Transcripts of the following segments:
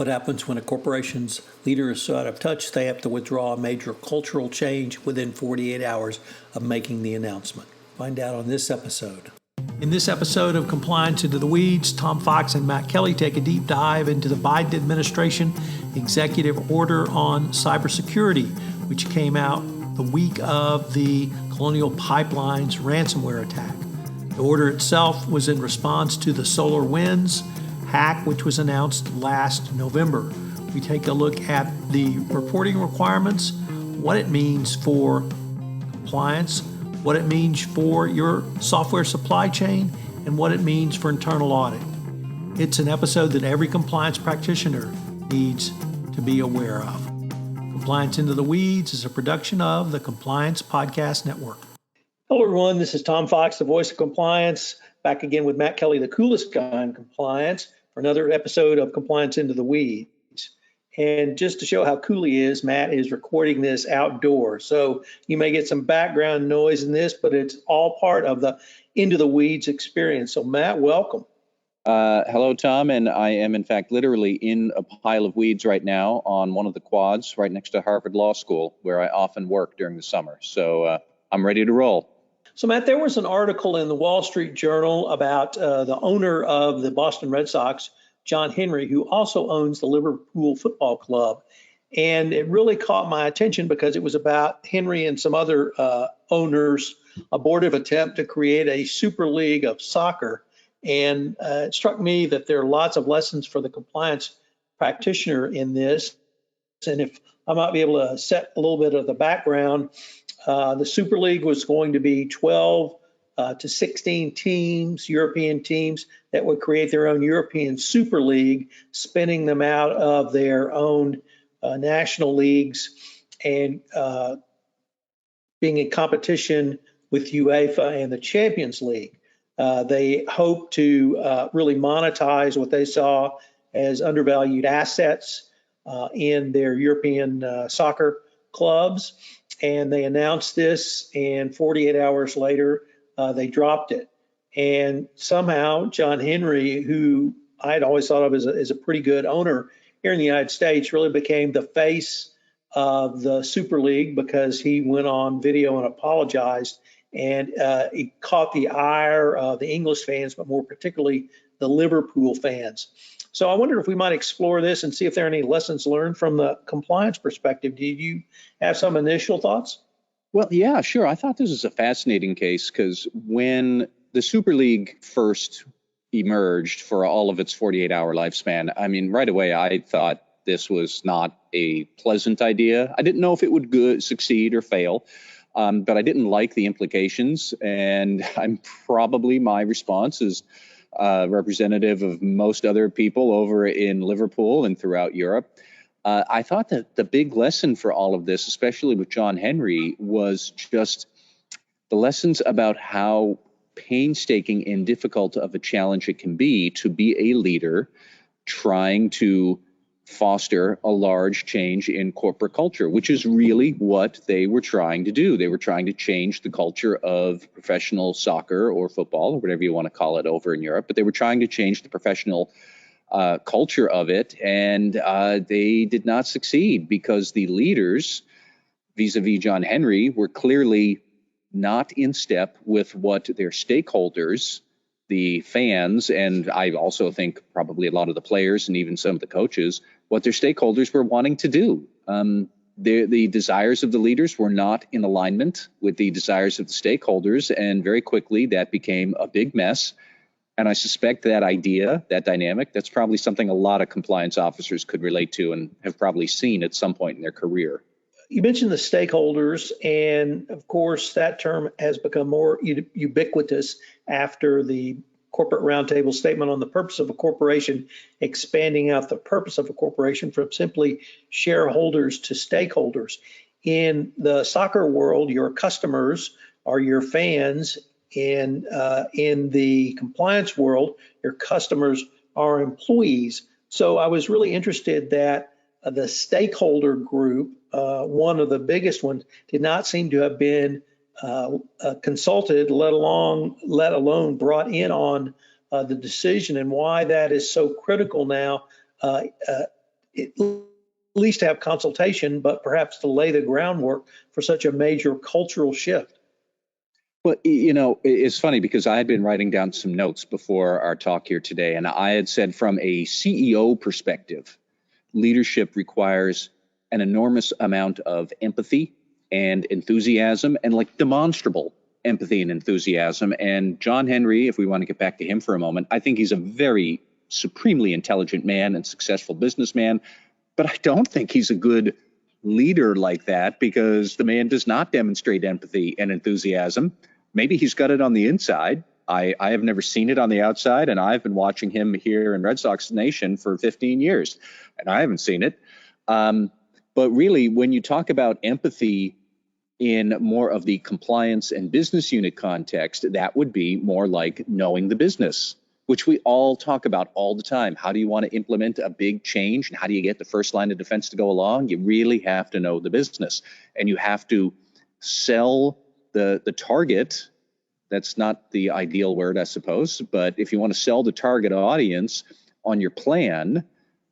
What happens when a corporation's leader is so out of touch they have to withdraw a major cultural change within 48 hours of making the announcement? Find out on this episode. In this episode of Compliance Into the Weeds, Tom Fox and Matt Kelly take a deep dive into the Biden administration executive order on cybersecurity, which came out the week of the Colonial Pipelines ransomware attack. The order itself was in response to the SolarWinds hack, which was announced last November. We take a look at the reporting requirements, what it means for compliance, what it means for your software supply chain, and what it means for internal audit. It's an episode that every compliance practitioner needs to be aware of. Compliance Into the Weeds is a production of the Compliance Podcast Network. Hello, everyone. This is Tom Fox, the voice of compliance, back again with Matt Kelly, the coolest guy in compliance, for another episode of Compliance Into the Weeds. And just to show how cool he is, Matt is recording this outdoors. So you may get some background noise in this, but it's all part of the Into the Weeds experience. So Matt, welcome. Hello, Tom. And I am, in fact, literally in a pile of weeds right now on one of the quads right next to Harvard Law School, where I often work during the summer. So I'm ready to roll. So, Matt, there was an article in the Wall Street Journal about the owner of the Boston Red Sox, John Henry, who also owns the Liverpool Football Club. And it really caught my attention because it was about Henry and some other owners' abortive attempt to create a Super League of soccer. And it struck me that there are lots of lessons for the compliance practitioner in this. And if I might be able to set a little bit of the background, the Super League was going to be 12 to 16 teams, European teams, that would create their own European Super League, spinning them out of their own national leagues and being in competition with UEFA and the Champions League. They hope to really monetize what they saw as undervalued assets in their European soccer clubs. And they announced this, and 48 hours later, they dropped it. And somehow, John Henry, who I'd always thought of as a pretty good owner here in the United States, really became the face of the Super League because he went on video and apologized. And it caught the ire of the English fans, but more particularly the Liverpool fans. So I wondered if we might explore this and see if there are any lessons learned from the compliance perspective. Did you have some initial thoughts? Well, yeah, sure. I thought this was a fascinating case because when the Super League first emerged for all of its 48-hour lifespan, I mean, right away, I thought this was not a pleasant idea. I didn't know if it would succeed or fail. But I didn't like the implications, and my response is representative of most other people over in Liverpool and throughout Europe. I thought that the big lesson for all of this, especially with John Henry, was just the lessons about how painstaking and difficult of a challenge it can be to be a leader trying to foster a large change in corporate culture, which is really what they were trying to do. They were trying to change the culture of professional soccer or football or whatever you want to call it over in Europe, but they were trying to change the professional culture of it. And they did not succeed because the leaders vis-a-vis John Henry were clearly not in step with what their stakeholders, the fans, and I also think probably a lot of the players and even some of the coaches, what their stakeholders were wanting to do. The desires of the leaders were not in alignment with the desires of the stakeholders, and very quickly that became a big mess. And I suspect that idea, that dynamic, that's probably something a lot of compliance officers could relate to and have probably seen at some point in their career. You mentioned the stakeholders, and of course, that term has become more ubiquitous after the corporate roundtable statement on the purpose of a corporation, expanding out the purpose of a corporation from simply shareholders to stakeholders. In the soccer world, your customers are your fans. In the compliance world, your customers are employees. So I was really interested that the stakeholder group, one of the biggest ones, did not seem to have been consulted, let alone brought in on the decision, and why that is so critical now at least have consultation, but perhaps to lay the groundwork for such a major cultural shift. Well, it's funny because I had been writing down some notes before our talk here today, and I had said from a CEO perspective, leadership requires an enormous amount of empathy and enthusiasm, and like demonstrable empathy and enthusiasm. And John Henry, if we want to get back to him for a moment, I think he's a very supremely intelligent man and successful businessman, but I don't think he's a good leader like that because the man does not demonstrate empathy and enthusiasm. Maybe he's got it on the inside. I have never seen it on the outside, and I've been watching him here in Red Sox Nation for 15 years, and I haven't seen it. But really, when you talk about empathy in more of the compliance and business unit context, that would be more like knowing the business, which we all talk about all the time. How do you want to implement a big change, and how do you get the first line of defense to go along? You really have to know the business, and you have to sell the target. That's not the ideal word, I suppose, but if you want to sell the target audience on your plan,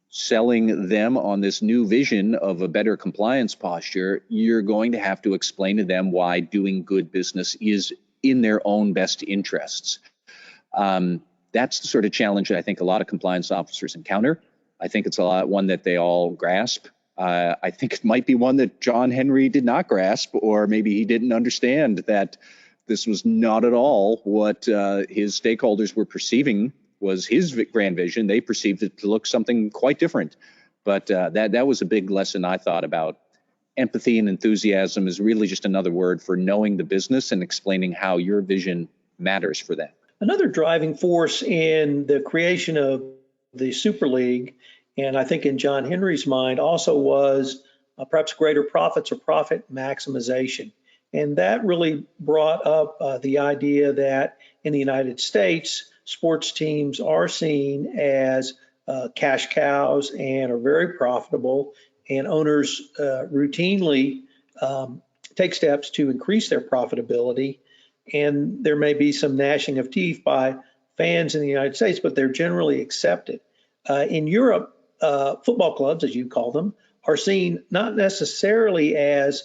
selling them on this new vision of a better compliance posture, you're going to have to explain to them why doing good business is in their own best interests. That's the sort of challenge that I think a lot of compliance officers encounter. I think it's one that they all grasp. I think it might be one that John Henry did not grasp, or maybe he didn't understand that this was not at all what his stakeholders were perceiving was his grand vision. They perceived it to look something quite different. But that was a big lesson I thought about. Empathy and enthusiasm is really just another word for knowing the business and explaining how your vision matters for them. Another driving force in the creation of the Super League, and I think in John Henry's mind also was perhaps greater profits or profit maximization. And that really brought up the idea that in the United States, sports teams are seen as cash cows and are very profitable, and owners routinely take steps to increase their profitability. And there may be some gnashing of teeth by fans in the United States, but they're generally accepted. In Europe, football clubs, as you call them, are seen not necessarily as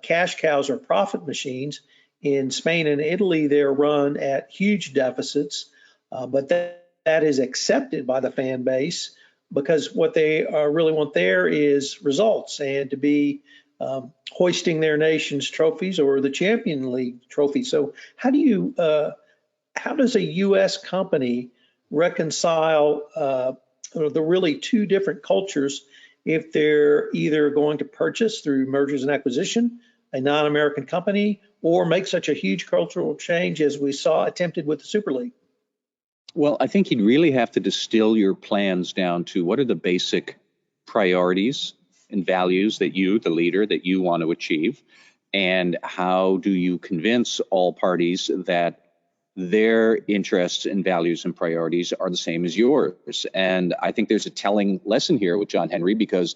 cash cows or profit machines. In Spain and Italy, they're run at huge deficits, but that is accepted by the fan base because what they really want there is results and to be hoisting their nation's trophies or the Champion League trophy. So how does a U.S. company reconcile the really two different cultures if they're either going to purchase through mergers and acquisition a non-American company or make such a huge cultural change as we saw attempted with the Super League? Well, I think you'd really have to distill your plans down to what are the basic priorities and values that you, the leader, that you want to achieve, and how do you convince all parties that their interests and values and priorities are the same as yours. And I think there's a telling lesson here with John Henry, because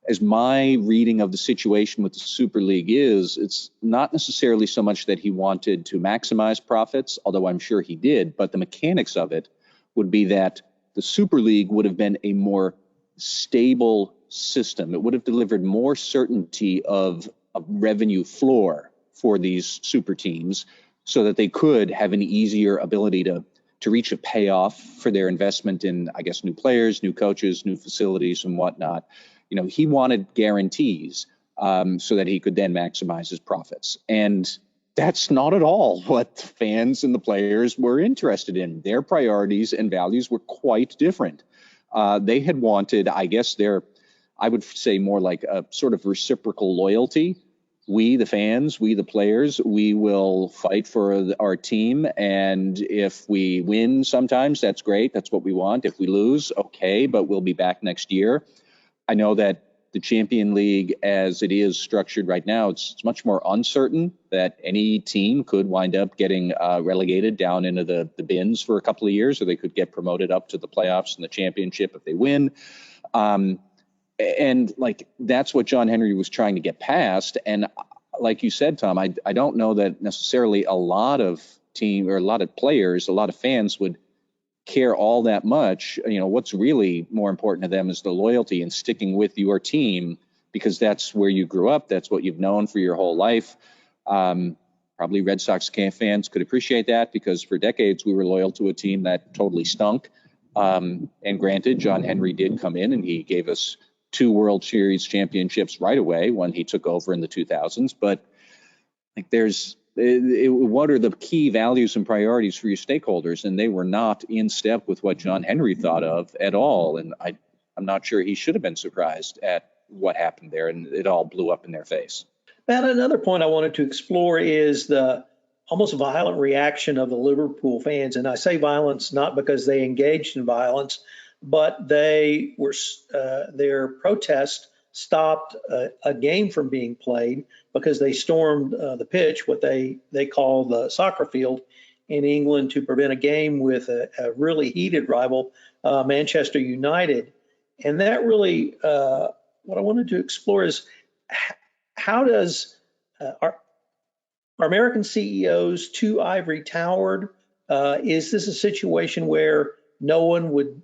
as my reading of the situation with the Super League is, it's not necessarily so much that he wanted to maximize profits, although I'm sure he did, but the mechanics of it would be that the Super League would have been a more stable system. It would have delivered more certainty of a revenue floor for these super teams so that they could have an easier ability to reach a payoff for their investment in, I guess, new players, new coaches, new facilities and whatnot. You know, he wanted guarantees so that he could then maximize his profits. And that's not at all what fans and the players were interested in. Their priorities and values were quite different. They had wanted, I guess, I would say more like a sort of reciprocal loyalty. We, the fans, we, the players, we will fight for our team. And if we win sometimes, that's great. That's what we want. If we lose, okay, but we'll be back next year. I know that the Champion League, as it is structured right now, it's much more uncertain that any team could wind up getting relegated down into the bins for a couple of years, or they could get promoted up to the playoffs and the championship if they win. And like, that's what John Henry was trying to get past. And like you said, Tom, I don't know that necessarily a lot of players, a lot of fans would care all that much. What's really more important to them is the loyalty and sticking with your team, because that's where you grew up. That's what you've known for your whole life. Probably Red Sox fans could appreciate that, because for decades we were loyal to a team that totally stunk. And granted, John Henry did come in and he gave us 2 World Series championships right away when he took over in the 2000s. But what are the key values and priorities for your stakeholders? And they were not in step with what John Henry thought of at all. And I'm not sure he should have been surprised at what happened there, and it all blew up in their face. Matt, another point I wanted to explore is the almost violent reaction of the Liverpool fans. And I say violence not because they engaged in violence, but they were their protest stopped a game from being played because they stormed the pitch, what they call the soccer field in England, to prevent a game with a really heated rival, Manchester United. And that really, what I wanted to explore is how does our American CEOs to ivory towered? Is this a situation where no one would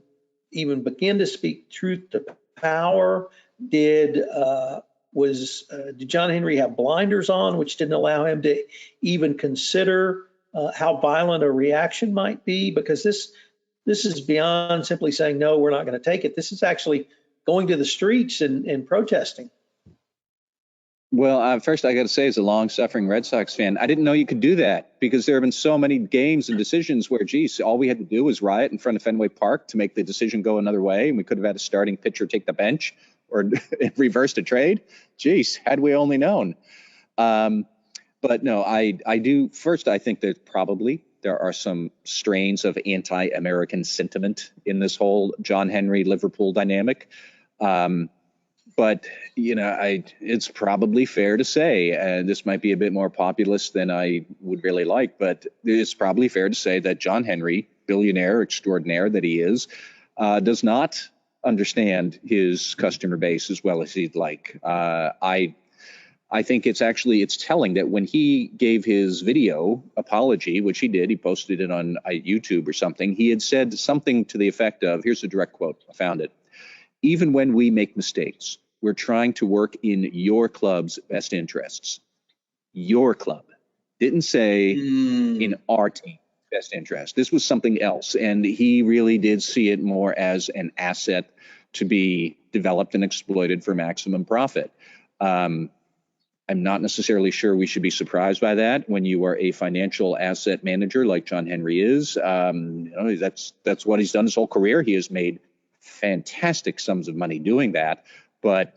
even begin to speak truth to power? Did John Henry have blinders on, which didn't allow him to even consider how violent a reaction might be? Because this is beyond simply saying, no, we're not going to take it. This is actually going to the streets and protesting. Well, first I got to say, as a long-suffering Red Sox fan, I didn't know you could do that, because there have been so many games and decisions where, geez, all we had to do was riot in front of Fenway Park to make the decision go another way, and we could have had a starting pitcher take the bench or reversed a trade. Geez, had we only known. But no, I do. First, I think that probably there are some strains of anti-American sentiment in this whole John Henry Liverpool dynamic. But, it's probably fair to say, and this might be a bit more populist than I would really like, but it's probably fair to say that John Henry, billionaire extraordinaire that he is, does not understand his customer base as well as he'd like. I think it's telling that when he gave his video apology, which he did, he posted it on YouTube or something, he had said something to the effect of, here's a direct quote, I found it: "Even when we make mistakes, we're trying to work in your club's best interests." Your club. Didn't say in our team's best interest. This was something else. And he really did see it more as an asset to be developed and exploited for maximum profit. I'm not necessarily sure we should be surprised by that when you are a financial asset manager like John Henry is. That's what he's done his whole career. He has made fantastic sums of money doing that. But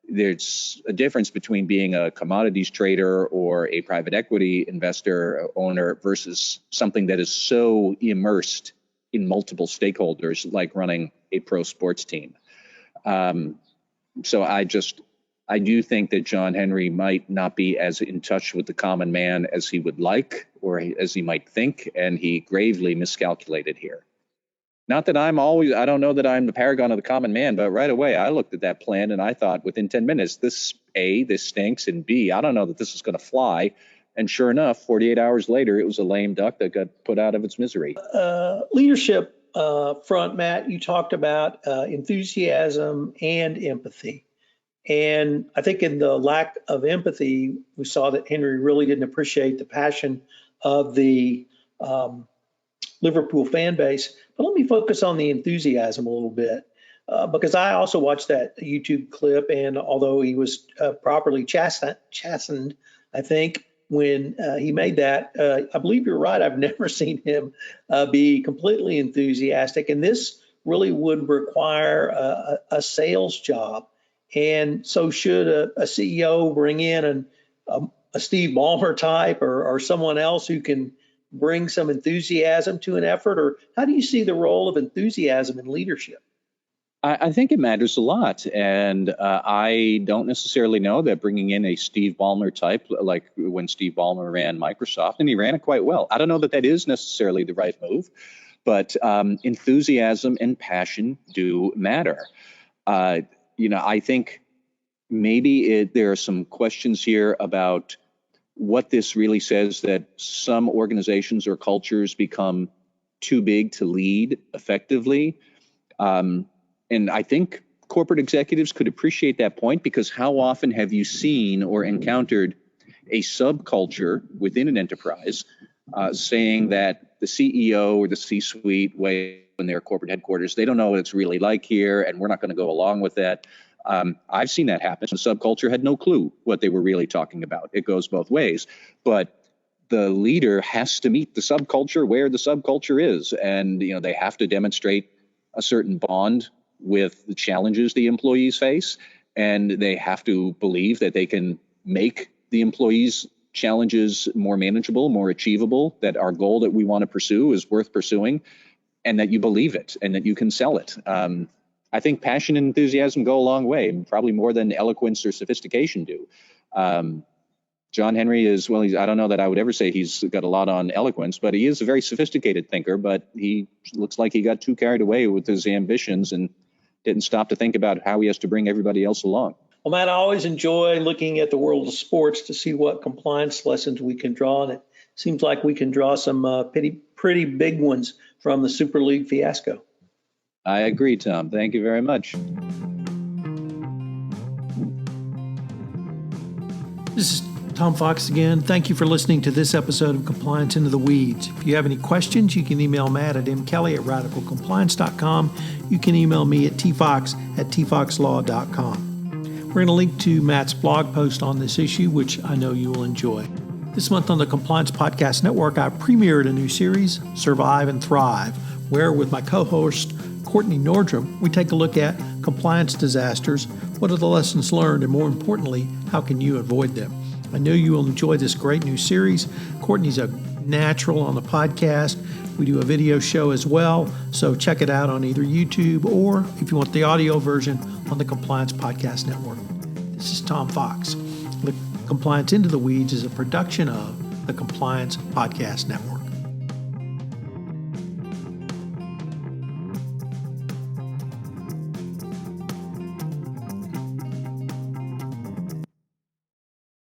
there's a difference between being a commodities trader or a private equity investor owner versus something that is so immersed in multiple stakeholders, like running a pro sports team. So I do think that John Henry might not be as in touch with the common man as he would like, or as he might think, and he gravely miscalculated here. Not that I don't know that I'm the paragon of the common man, but right away I looked at that plan and I thought within 10 minutes, this stinks, and B, I don't know that this is going to fly. And sure enough, 48 hours later, it was a lame duck that got put out of its misery. Leadership front, Matt, you talked about enthusiasm and empathy. And I think in the lack of empathy, we saw that Henry really didn't appreciate the passion of the Liverpool fan base. But let me focus on the enthusiasm a little bit, because I also watched that YouTube clip, and although he was properly chastened, I think, when he made that, I believe you're right. I've never seen him be completely enthusiastic, and this really would require a sales job. And so should a CEO bring in a Steve Ballmer type or someone else who can bring some enthusiasm to an effort? Or how do you see the role of enthusiasm in leadership? I think it matters a lot. And I don't necessarily know that bringing in a Steve Ballmer type, like when Steve Ballmer ran Microsoft, and he ran it quite well, I don't know that is necessarily the right move. But enthusiasm and passion do matter. I think maybe there are some questions here about what this really says, that some organizations or cultures become too big to lead effectively. And I think corporate executives could appreciate that point, because how often have you seen or encountered a subculture within an enterprise saying that the CEO or the C-suite way in their corporate headquarters, they don't know what it's really like here, and we're not going to go along with that. I've seen that happen. The subculture had no clue what they were really talking about. It goes both ways. But the leader has to meet the subculture where the subculture is. And, they have to demonstrate a certain bond with the challenges the employees face. And they have to believe that they can make the employees' challenges more manageable, more achievable, that our goal that we want to pursue is worth pursuing, and that you believe it and that you can sell it. I think passion and enthusiasm go a long way, probably more than eloquence or sophistication do. John Henry is, well, I don't know that I would ever say he's got a lot on eloquence, but he is a very sophisticated thinker, but he looks like he got too carried away with his ambitions and didn't stop to think about how he has to bring everybody else along. Well, Matt, I always enjoy looking at the world of sports to see what compliance lessons we can draw. And it seems like we can draw some pretty big ones from the Super League Fiasco. I agree, Tom. Thank you very much. This is Tom Fox again. Thank you for listening to this episode of Compliance Into the Weeds. If you have any questions, you can email Matt at mkelly@radicalcompliance.com. You can email me at tfox@tfoxlaw.com. We're going to link to Matt's blog post on this issue, which I know you will enjoy. This month on the Compliance Podcast Network, I premiered a new series, Survive and Thrive, where with my co-host, Courtney Nordrum, we take a look at compliance disasters, what are the lessons learned, and more importantly, how can you avoid them? I know you will enjoy this great new series. Courtney's a natural on the podcast. We do a video show as well, so check it out on either YouTube or, if you want the audio version, on the Compliance Podcast Network. This is Tom Fox. The Compliance Into the Weeds is a production of the Compliance Podcast Network.